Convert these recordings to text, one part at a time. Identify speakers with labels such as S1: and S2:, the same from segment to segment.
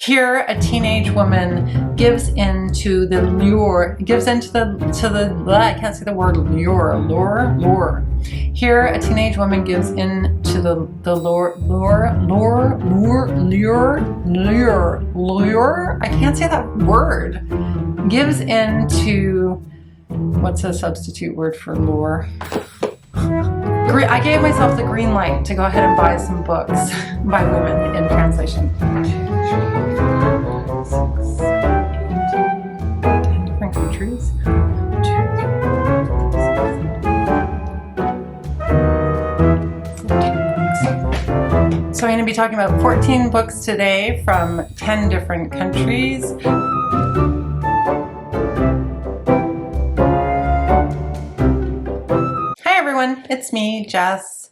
S1: Here, a teenage woman gives into the lure, I can't say the word lure. Here, a teenage woman gives into the lure, I can't say that word. Gives into, what's a substitute word for lure? I gave myself the green light to go ahead and buy some books by women in translation. 10 different countries. So I'm going to be talking about 14 books today from 10 different countries. It's me, Jess.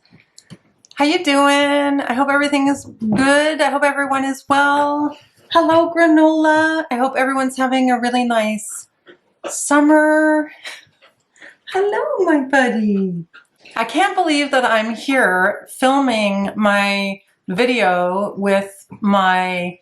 S1: How you doing? I hope everything is good. I hope everyone is well. Hello, granola. I hope everyone's having a really nice summer. Hello, my buddy. I can't believe that I'm here filming my video with my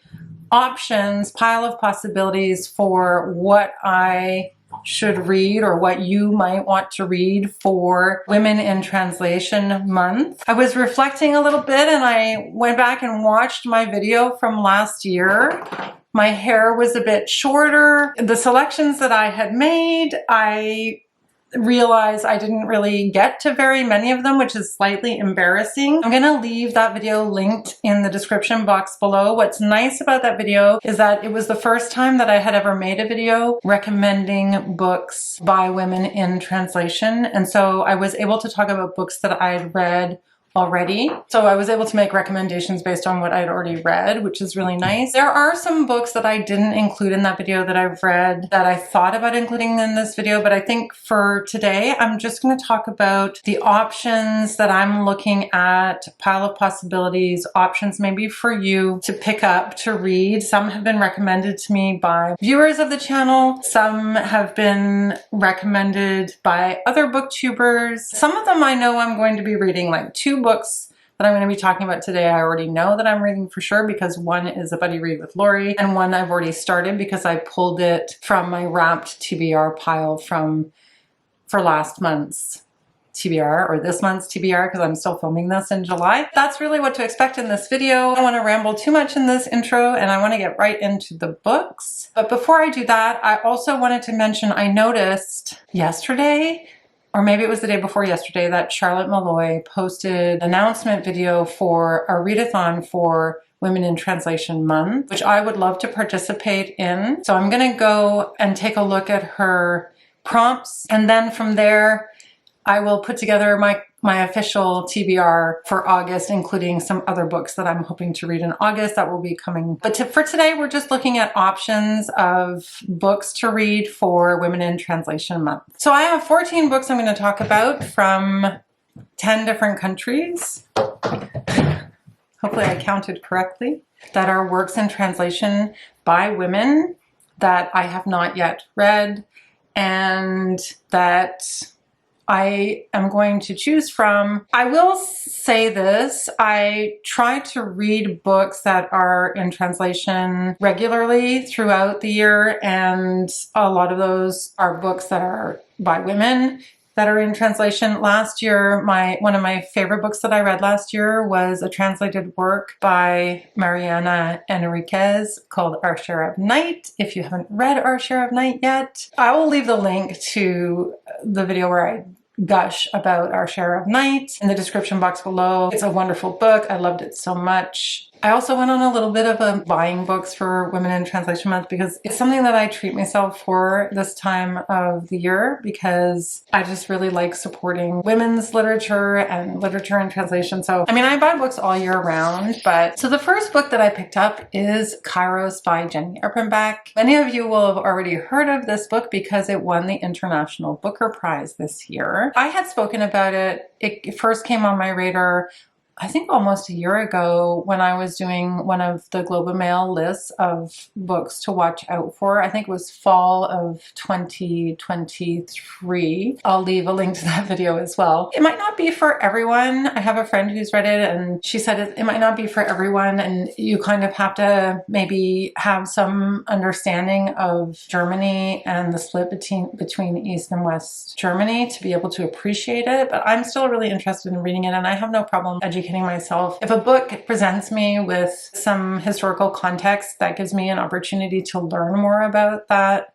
S1: options, pile of possibilities for what I should read or what you might want to read for Women in Translation Month. I was reflecting a little bit and I went back and watched my video from last year. My hair was a bit shorter. The selections that I had made, I realized I didn't really get to very many of them, which is slightly embarrassing. I'm gonna leave that video linked in the description box below. What's nice about that video is that it was the first time that I had ever made a video recommending books by women in translation. And so I was able to talk about books that I'd read already. So I was able to make recommendations based on what I'd already read, which is really nice. There are some books that I didn't include in that video that I've read that I thought about including in this video, but I think for today, I'm just going to talk about the options that I'm looking at, pile of possibilities, options maybe for you to pick up, to read. Some have been recommended to me by viewers of the channel. Some have been recommended by other booktubers. Some of them I know I'm going to be reading, like 2 books that I'm going to be talking about today. I already know that I'm reading for sure because one is A Buddy Read with Lori and one I've already started because I pulled it from my wrapped TBR pile for last month's TBR or this month's TBR because I'm still filming this in July. That's really what to expect in this video. I don't want to ramble too much in this intro and I want to get right into the books. But before I do that, I also wanted to mention I noticed yesterday, or maybe it was the day before yesterday, that Charlotte Malloy posted an announcement video for a readathon for Women in Translation Month, which I would love to participate in. So I'm going to go and take a look at her prompts, and then from there I will put together my official TBR for August, including some other books that I'm hoping to read in August that will be coming. But for today, we're just looking at options of books to read for Women in Translation Month. So I have 14 books I'm going to talk about from 10 different countries. Hopefully I counted correctly. That are works in translation by women that I have not yet read and that I am going to choose from. I will say this, I try to read books that are in translation regularly throughout the year, and a lot of those are books that are by women that are in translation. Last year, one of my favorite books that I read last year was a translated work by Mariana Enriquez called Our Share of Night. If you haven't read Our Share of Night yet, I will leave the link to the video where I gush about Our Share of Night in the description box below. It's a wonderful book. I loved it so much. I also went on a little bit of a buying books for Women in Translation Month because it's something that I treat myself for this time of the year because I just really like supporting women's literature and literature in translation. So, I mean, I buy books all year round, but so the first book that I picked up is Kairos by Jenny Erpenbeck. Many of you will have already heard of this book because it won the International Booker Prize this year. I had spoken about it. It first came on my radar I think almost a year ago when I was doing one of the Globe and Mail lists of books to watch out for. I think it was fall of 2023. I'll leave a link to that video as well. It might not be for everyone. I have a friend who's read it and she said it might not be for everyone, and you kind of have to maybe have some understanding of Germany and the split between East and West Germany to be able to appreciate it. But I'm still really interested in reading it, and I have no problem educating myself. If a book presents me with some historical context that gives me an opportunity to learn more about that,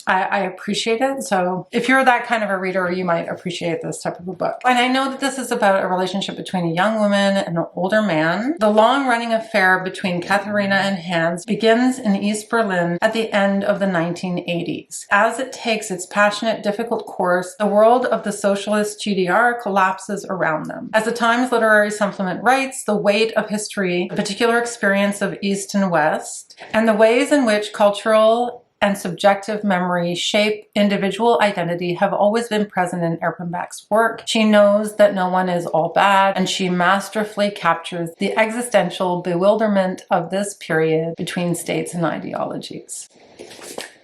S1: I appreciate it. So if you're that kind of a reader, you might appreciate this type of a book. And I know that this is about a relationship between a young woman and an older man. The long-running affair between Katharina and Hans begins in East Berlin at the end of the 1980s. As it takes its passionate, difficult course, the world of the socialist GDR collapses around them. As the Times Literary Supplement writes, the weight of history, the particular experience of East and West, and the ways in which cultural and subjective memory shape individual identity have always been present in Erpenbach's work. She knows that no one is all bad, and she masterfully captures the existential bewilderment of this period between states and ideologies.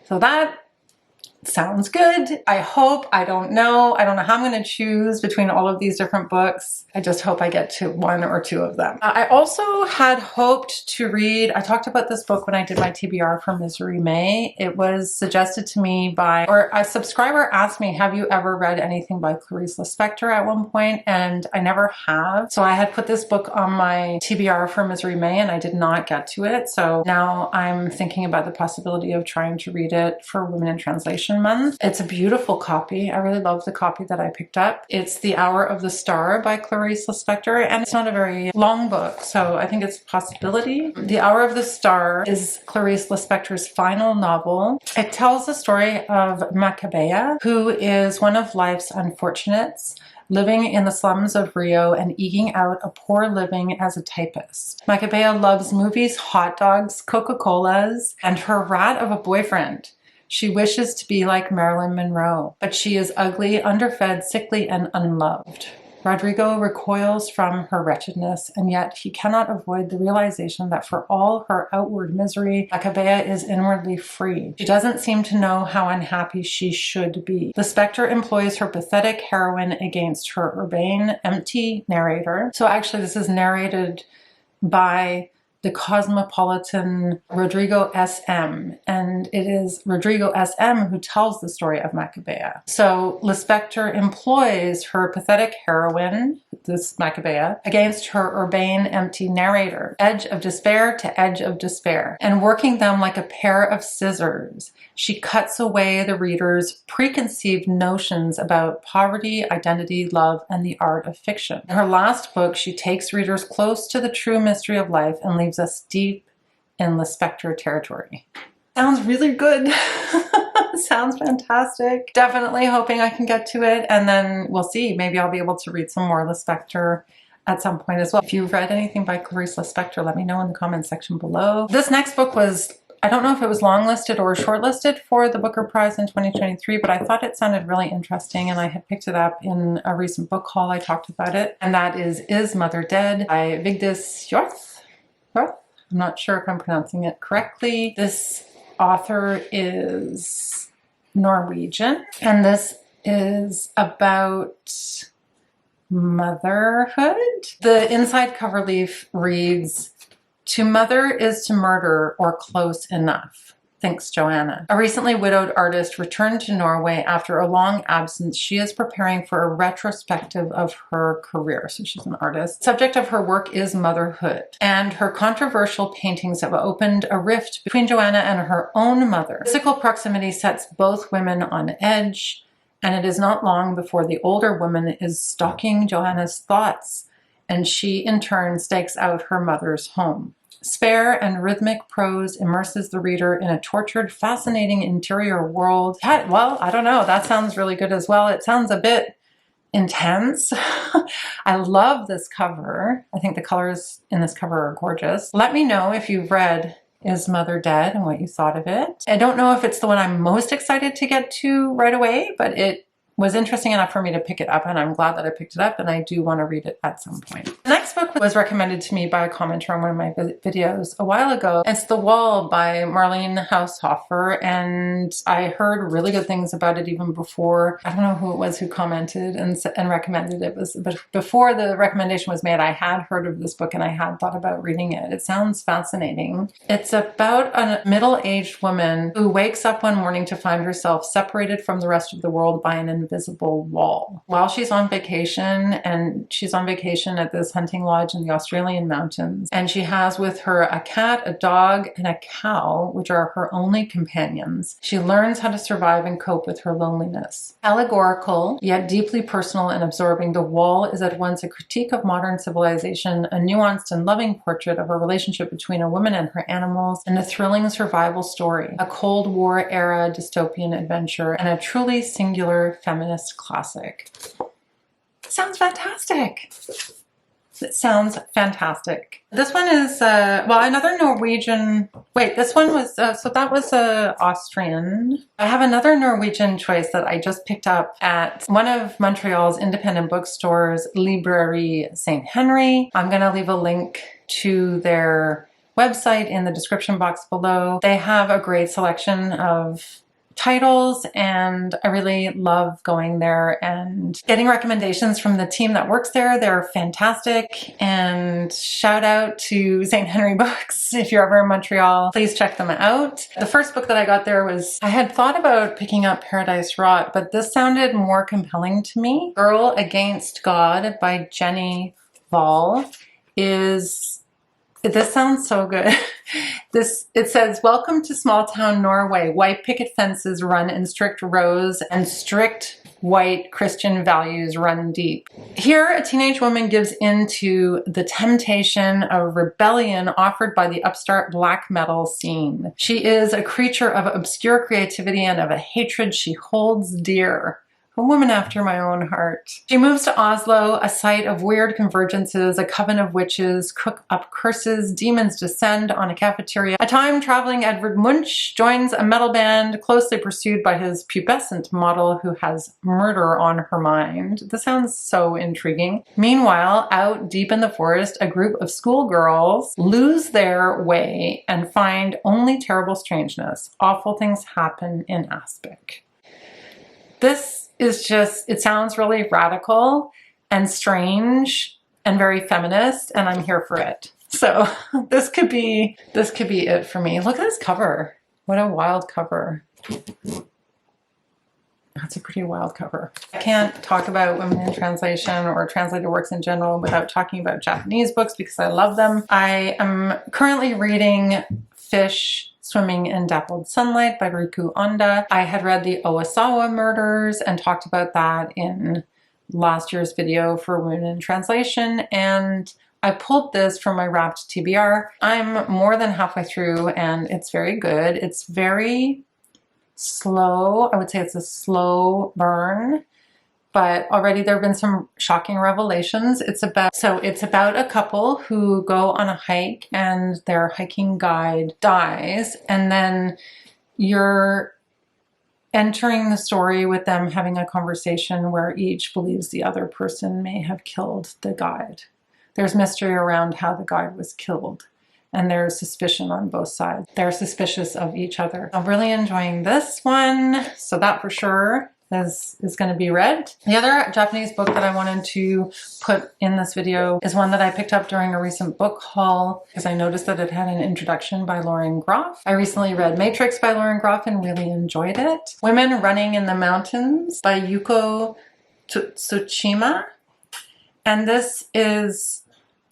S1: So that sounds good. I hope. I don't know how I'm going to choose between all of these different books. I just hope I get to one or two of them. I also had hoped to read, I talked about this book when I did my TBR for Misery May. It was suggested to me by, or a subscriber asked me, have you ever read anything by Clarice Lispector at one point? And I never have. So I had put this book on my TBR for Misery May and I did not get to it. So now I'm thinking about the possibility of trying to read it for Women in Translation Month. It's a beautiful copy. I really love the copy that I picked up. It's The Hour of the Star by Clarice Lispector, and it's not a very long book, so I think it's a possibility. The Hour of the Star is Clarice Lispector's final novel. It tells the story of Macabea, who is one of life's unfortunates, living in the slums of Rio and eking out a poor living as a typist. Macabea loves movies, hot dogs, Coca-Colas, and her rat of a boyfriend. She wishes to be like Marilyn Monroe, but she is ugly, underfed, sickly, and unloved. Rodrigo recoils from her wretchedness, and yet he cannot avoid the realization that for all her outward misery, Macabea is inwardly free. She doesn't seem to know how unhappy she should be. The spectre employs her pathetic heroine against her urbane, empty narrator. So actually this is narrated by the cosmopolitan Rodrigo S.M. And it is Rodrigo S.M. who tells the story of Macabea. So Lispector employs her pathetic heroine, this Macabea, against her urbane, empty narrator, edge of despair to edge of despair. And working them like a pair of scissors, she cuts away the reader's preconceived notions about poverty, identity, love, and the art of fiction. In her last book, she takes readers close to the true mystery of life and leaves us deep in Lispector territory. Sounds really good. Sounds fantastic. Definitely hoping I can get to it, and then we'll see. Maybe I'll be able to read some more Lispector at some point as well. If you've read anything by Clarice Lispector, let me know in the comments section below. This next book was, I don't know if it was longlisted or shortlisted for the Booker Prize in 2023, but I thought it sounded really interesting and I had picked it up in a recent book haul. I talked about it, and that is Mother Dead by Vigdis Hjorth. I'm not sure if I'm pronouncing it correctly. This author is Norwegian, and this is about motherhood. The inside cover leaf reads, "To mother is to murder or close enough. Thanks, Joanna." A recently widowed artist returned to Norway after a long absence. She is preparing for a retrospective of her career. So she's an artist. Subject of her work is motherhood, and her controversial paintings have opened a rift between Joanna and her own mother. Physical proximity sets both women on edge, and it is not long before the older woman is stalking Joanna's thoughts, and she in turn stakes out her mother's home. Spare and rhythmic prose immerses the reader in a tortured, fascinating interior world. Well, I don't know. That sounds really good as well. It sounds a bit intense. I love this cover. I think the colors in this cover are gorgeous. Let me know if you've read Is Mother Dead and what you thought of it. I don't know if it's the one I'm most excited to get to right away, but it was interesting enough for me to pick it up, and I'm glad that I picked it up, and I do want to read it at some point. The next next book was recommended to me by a commenter on one of my videos a while ago. It's The Wall by Marlene Haushofer, and I heard really good things about it even before. I don't know who it was who commented and recommended it. But before the recommendation was made, I had heard of this book and I had thought about reading it. It sounds fascinating. It's about a middle-aged woman who wakes up one morning to find herself separated from the rest of the world by an invisible wall. While she's on vacation, and she's on vacation at this hunting lodge in the Australian mountains, and she has with her a cat, a dog, and a cow, which are her only companions. She learns how to survive and cope with her loneliness. Allegorical, yet deeply personal and absorbing, The Wall is at once a critique of modern civilization, a nuanced and loving portrait of a relationship between a woman and her animals, and a thrilling survival story, a Cold War era dystopian adventure, and a truly singular feminist classic. Sounds fantastic. It sounds fantastic. This one is, well, another Norwegian, wait, this one was, so that was Austrian. I have another Norwegian choice that I just picked up at one of Montreal's independent bookstores, Librairie St. Henry. I'm going to leave a link to their website in the description box below. They have a great selection of titles, and I really love going there and getting recommendations from the team that works there. They're fantastic, and shout out to St. Henry Books. If you're ever in Montreal, please check them out. The first book that I got there was, I had thought about picking up Paradise Rot, but this sounded more compelling to me. Girl Against God by Jenny Vall this sounds so good. It says, welcome to small town Norway. White picket fences run in strict rows and strict white Christian values run deep. Here, a teenage woman gives in to the temptation of rebellion offered by the upstart black metal scene. She is a creature of obscure creativity and of a hatred she holds dear. A woman after my own heart. She moves to Oslo, a site of weird convergences, a coven of witches cook up curses, demons descend on a cafeteria. A time-traveling Edvard Munch joins a metal band closely pursued by his pubescent model who has murder on her mind. This sounds so intriguing. Meanwhile, out deep in the forest, a group of schoolgirls lose their way and find only terrible strangeness. Awful things happen in Aspic. This is just, it sounds really radical and strange and very feminist, and I'm here for it. So this could be it for me. Look at this cover. What a wild cover. That's a pretty wild cover. I can't talk about women in translation or translated works in general without talking about Japanese books because I love them. I am currently reading Fish Swimming in Dappled Sunlight by Riku Onda. I had read the Owasawa murders and talked about that in last year's video for Women in Translation, and I pulled this from my wrapped TBR. I'm more than halfway through and it's very good. It's very slow. I would say it's a slow burn, but already there have been some shocking revelations. It's about a couple who go on a hike and their hiking guide dies, and then you're entering the story with them having a conversation where each believes the other person may have killed the guide. There's mystery around how the guide was killed, and there's suspicion on both sides. They're suspicious of each other. I'm really enjoying this one, so that for sure is going to be read. The other Japanese book that I wanted to put in this video is one that I picked up during a recent book haul because I noticed that it had an introduction by Lauren Groff. I recently read Matrix by Lauren Groff and really enjoyed it. Women Running in the Mountains by Yuko Tsushima. And this is,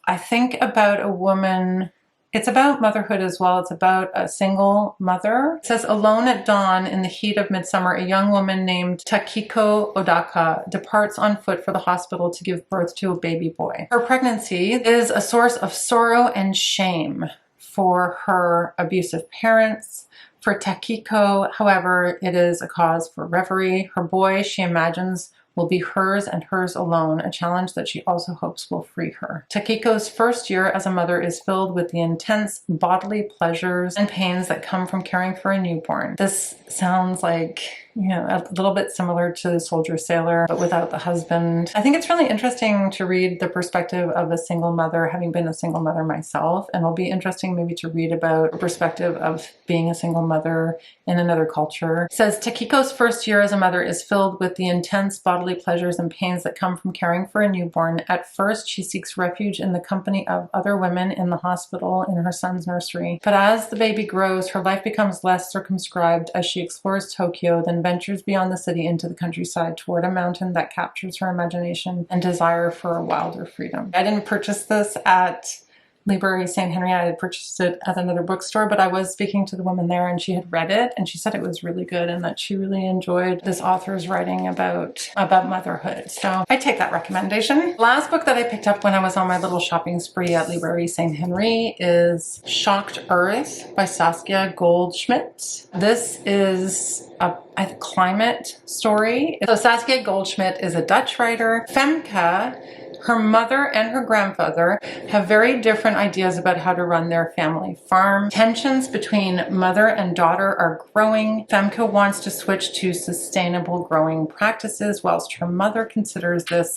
S1: I think, about a woman. It's about motherhood as well. It's about a single mother. It says, alone at dawn in the heat of midsummer, a young woman named Takiko Odaka departs on foot for the hospital to give birth to a baby boy. Her pregnancy is a source of sorrow and shame for her abusive parents. For Takiko, however, it is a cause for reverie. Her boy, she imagines, will be hers and hers alone, a challenge that she also hopes will free her. Takiko's first year as a mother is filled with the intense bodily pleasures and pains that come from caring for a newborn. This sounds like a little bit similar to Soldier Sailor, but without the husband. I think it's really interesting to read the perspective of a single mother, having been a single mother myself, and it'll be interesting maybe to read about the perspective of being a single mother in another culture. It says, Takiko's first year as a mother is filled with the intense bodily pleasures and pains that come from caring for a newborn. At first, she seeks refuge in the company of other women in the hospital in her son's nursery. But as the baby grows, her life becomes less circumscribed as she explores Tokyo, then ventures beyond the city into the countryside toward a mountain that captures her imagination and desire for a wilder freedom. I didn't purchase this at Library St. Henry. I had purchased it at another bookstore, but I was speaking to the woman there and she had read it and she said it was really good and that she really enjoyed this author's writing about motherhood. So I take that recommendation. Last book that I picked up when I was on my little shopping spree at Library St. Henry is Shocked Earth by Saskia Goldschmidt. This is a climate story. So Saskia Goldschmidt is a Dutch writer. Femke, her mother and her grandfather have very different ideas about how to run their family farm. Tensions between mother and daughter are growing. Femke wants to switch to sustainable growing practices, whilst her mother considers this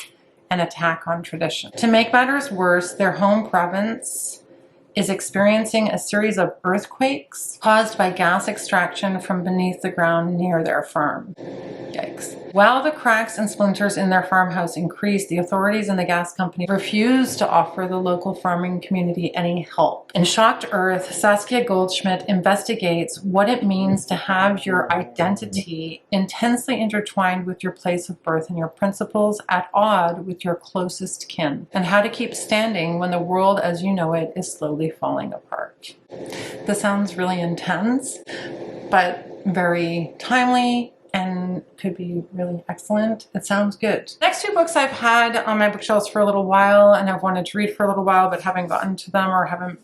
S1: an attack on tradition. To make matters worse, their home province is experiencing a series of earthquakes caused by gas extraction from beneath the ground near their farm. Yikes. While the cracks and splinters in their farmhouse increase, the authorities and the gas company refuse to offer the local farming community any help. In Shocked Earth, Saskia Goldschmidt investigates what it means to have your identity intensely intertwined with your place of birth and your principles at odds with your closest kin, and how to keep standing when the world as you know it is slowly falling apart. This sounds really intense, but very timely and could be really excellent. It sounds good. Next two books I've had on my bookshelves for a little while and I've wanted to read for a little while but haven't gotten to them or haven't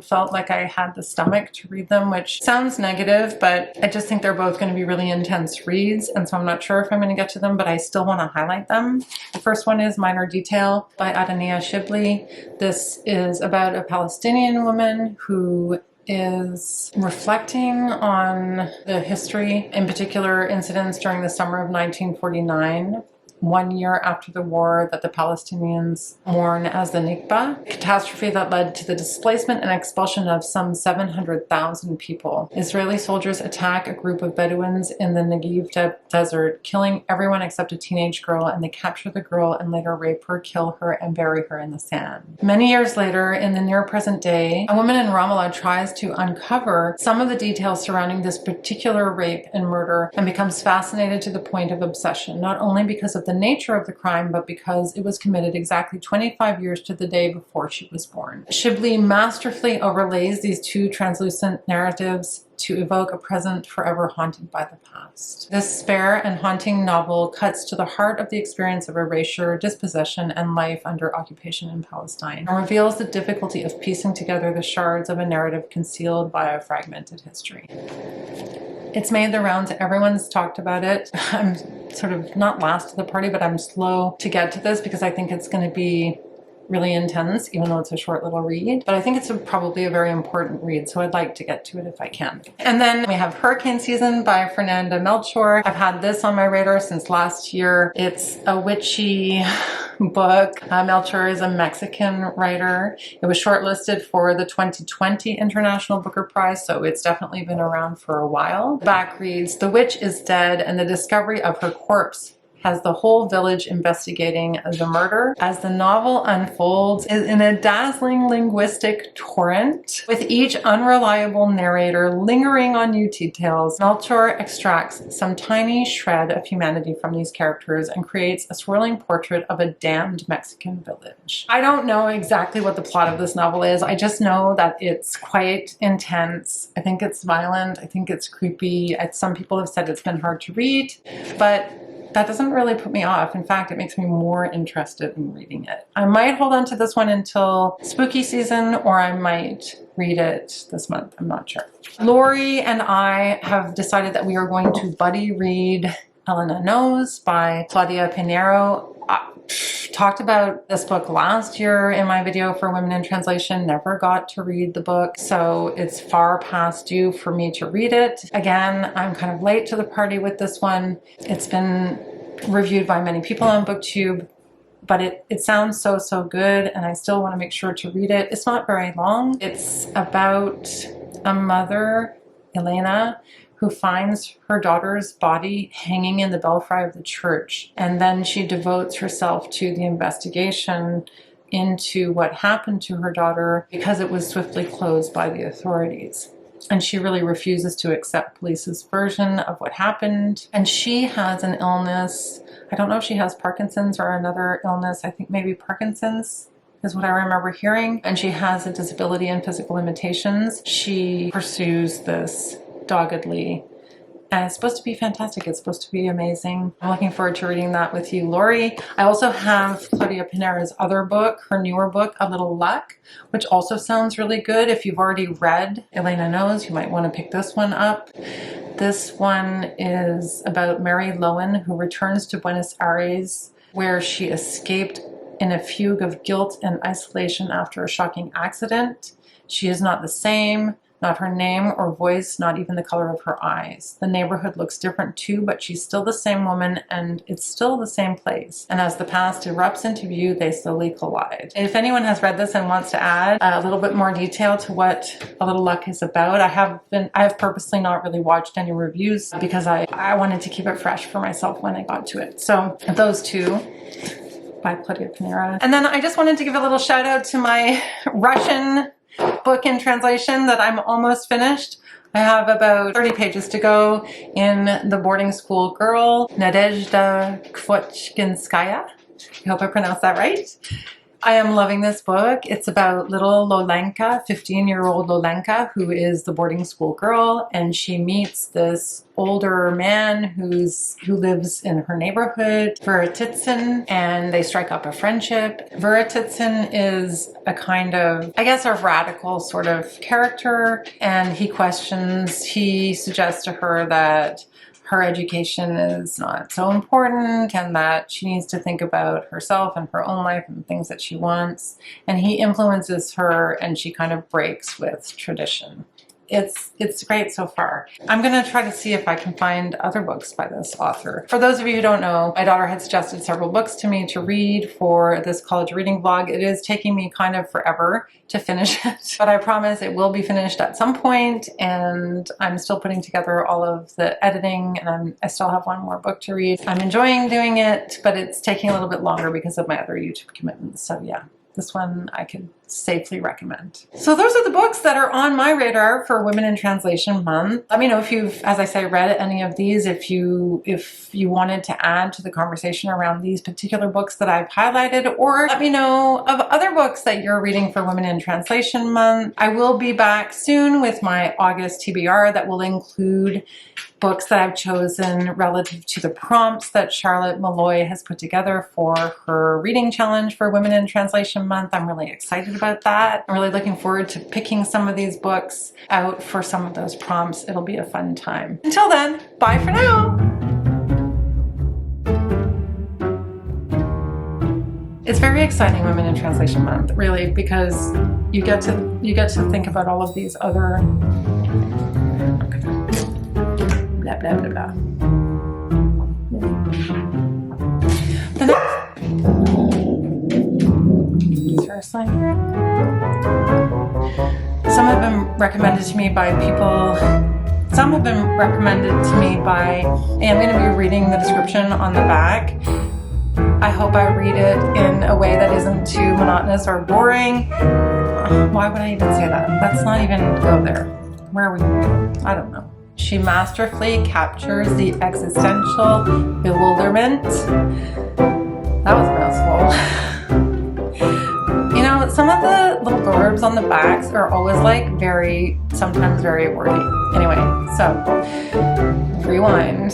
S1: felt like I had the stomach to read them, which sounds negative, but I just think they're both going to be really intense reads, and so I'm not sure if I'm going to get to them, but I still want to highlight them. The first one is Minor Detail by Adania Shibli. This is about a Palestinian woman who is reflecting on the history, in particular incidents during the summer of 1949, 1 year after the war that the Palestinians mourn as the Nakba, a catastrophe that led to the displacement and expulsion of some 700,000 people. Israeli soldiers attack a group of Bedouins in the Negev desert, killing everyone except a teenage girl, and they capture the girl and later rape her, kill her, and bury her in the sand. Many years later, in the near present day, a woman in Ramallah tries to uncover some of the details surrounding this particular rape and murder and becomes fascinated to the point of obsession, not only because of the nature of the crime, but because it was committed exactly 25 years to the day before she was born. Shibli masterfully overlays these two translucent narratives to evoke a present forever haunted by the past. This spare and haunting novel cuts to the heart of the experience of erasure, dispossession, and life under occupation in Palestine, and reveals the difficulty of piecing together the shards of a narrative concealed by a fragmented history. It's made the rounds. Everyone's talked about it. I'm sort of not last to the party, but I'm slow to get to this because I think it's going to be really intense, even though it's a short little read. But I think it's probably a very important read, so I'd like to get to it if I can. And then we have Hurricane Season by Fernanda Melchor. I've had this on my radar since last year. It's a witchy book. Melchor is a Mexican writer. It was shortlisted for the 2020 International Booker Prize, so it's definitely been around for a while. The back reads, "The witch is dead, and the discovery of her corpse has the whole village investigating the murder." As the novel unfolds in a dazzling linguistic torrent, with each unreliable narrator lingering on new details, Melchor extracts some tiny shred of humanity from these characters and creates a swirling portrait of a damned Mexican village. I don't know exactly what the plot of this novel is. I just know that it's quite intense. I think it's violent. I think it's creepy. Some people have said it's been hard to read, but that doesn't really put me off. In fact, it makes me more interested in reading it. I might hold on to this one until spooky season, or I might read it this month. I'm not sure. Lori and I have decided that we are going to buddy read Elena Knows by Claudia Pinheiro. talked about this book last year in my video for Women in Translation, never got to read the book, so it's far past due for me to read it. Again, I'm kind of late to the party with this one. It's been reviewed by many people on BookTube, but it sounds so good, and I still want to make sure to read it. It's not very long. It's about a mother, Elena, who finds her daughter's body hanging in the belfry of the church. And then she devotes herself to the investigation into what happened to her daughter because it was swiftly closed by the authorities. And she really refuses to accept police's version of what happened. And she has an illness. I don't know if she has Parkinson's or another illness. I think maybe Parkinson's is what I remember hearing. And she has a disability and physical limitations. She pursues this doggedly, and it's supposed to be fantastic. It's supposed to be amazing. I'm looking forward to reading that with you, Lori. I also have Claudia Pinera's other book, her newer book, A Little Luck, which also sounds really good. If you've already read Elena Knows, you might want to pick this one up. This one is about Mary Lowen, who returns to Buenos Aires, where she escaped in a fugue of guilt and isolation after a shocking accident. She is not the same. Not her name or voice, not even the color of her eyes. The neighborhood looks different too, but she's still the same woman and it's still the same place. And as the past erupts into view, they slowly collide. If anyone has read this and wants to add a little bit more detail to what A Little Luck is about, I have purposely not really watched any reviews because I wanted to keep it fresh for myself when I got to it. So those two by Claudia Pinera. And then I just wanted to give a little shout out to my Russian book in translation that I'm almost finished. I have about 30 pages to go in The Boarding School Girl, Nadezhda Kvochkinskaya. I hope I pronounced that right. I am loving this book. It's about little Lolenka, 15-year-old Lolenka, who is the boarding school girl, and she meets this older man who lives in her neighborhood, Verititsin, and they strike up a friendship. Verititsin is a kind of, I guess, a radical sort of character, and he suggests to her that her education is not so important and that she needs to think about herself and her own life and the things that she wants. And he influences her and she kind of breaks with tradition. It's great so far. I'm going to try to see if I can find other books by this author. For those of you who don't know, my daughter had suggested several books to me to read for this college reading vlog. It is taking me kind of forever to finish it, but I promise it will be finished at some point, and I'm still putting together all of the editing, and I still have one more book to read. I'm enjoying doing it, but it's taking a little bit longer because of my other YouTube commitments. So yeah. This one I can safely recommend. So those are the books that are on my radar for Women in Translation Month. Let me know if you've, as I say, read any of these, if you wanted to add to the conversation around these particular books that I've highlighted, or let me know of other books that you're reading for Women in Translation Month. I will be back soon with my August TBR that will include books that I've chosen relative to the prompts that Charlotte Malloy has put together for her reading challenge for Women in Translation Month. I'm really excited about that. I'm really looking forward to picking some of these books out for some of those prompts. It'll be a fun time. Until then, bye for now. It's very exciting, Women in Translation Month, really, because you get to think about all of these other blah blah blah blah. The next, seriously, some have been recommended to me by people. Some have been recommended to me by, and I'm going to be reading the description on the back. I hope I read it in a way that isn't too monotonous or boring. Why would I even say that? Let's not even go there. Where are we? I don't know. She masterfully captures the existential bewilderment. That was a mouthful. You know, some of the little blurbs on the backs are always like sometimes very wordy. Anyway, so rewind.